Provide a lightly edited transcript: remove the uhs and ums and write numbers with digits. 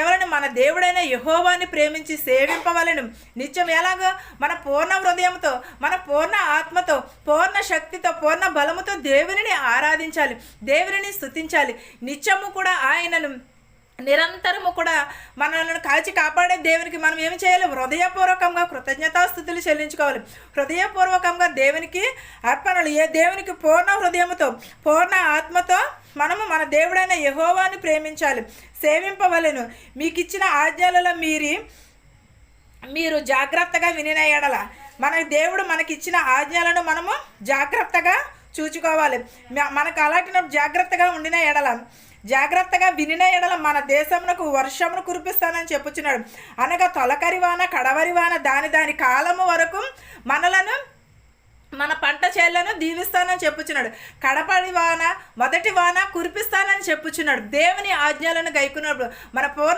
ఎవరిని? మన దేవుడైన యెహోవాని ప్రేమించి సేవింపవలెను. నిత్యం ఎలాగో? మన పూర్ణ హృదయంతో, మన పూర్ణ ఆత్మతో, పూర్ణ శక్తితో, పూర్ణ బలముతో దేవునిని ఆరాధించాలి, దేవునిని స్తుతించాలి. నిత్యము కూడా ఆయనను నిరంతరము కూడా మనల్ని కాచి కాపాడే దేవునికి మనం ఏమి చేయాలి? హృదయపూర్వకంగా కృతజ్ఞతాస్తుతులు చెల్లించుకోవాలి. హృదయపూర్వకంగా దేవునికి అర్పణలు, దేవునికి పూర్ణ హృదయముతో, పూర్ణ ఆత్మతో మనము మన దేవుడైన యెహోవాను ప్రేమించాలి, సేవింపవలెను. మీకు ఇచ్చిన ఆజ్ఞలలో మీరు జాగ్రత్తగా వినిన ఎడల, మన దేవుడు మనకిచ్చిన ఆజ్ఞలను మనము జాగ్రత్తగా చూచుకోవాలి. మనకు అలాంటి జాగ్రత్తగా ఉండిన ఎడల, జాగ్రత్తగా వినిన ఎడల మన దేశమునకు వర్షమును కురిపిస్తానని చెప్పుచున్నాడు. అనగా తొలకరి వాన, కడవరి వాన, దాని కాలము వరకు మనలను, మన పంట చేలను దీవిస్తానని చెప్పుచున్నాడు. కడపడి వాన, మొదటి వాన కురిపిస్తానని చెప్పుచున్నాడు. దేవుని ఆజ్ఞలను గైకున్నప్పుడు మన పూర్ణ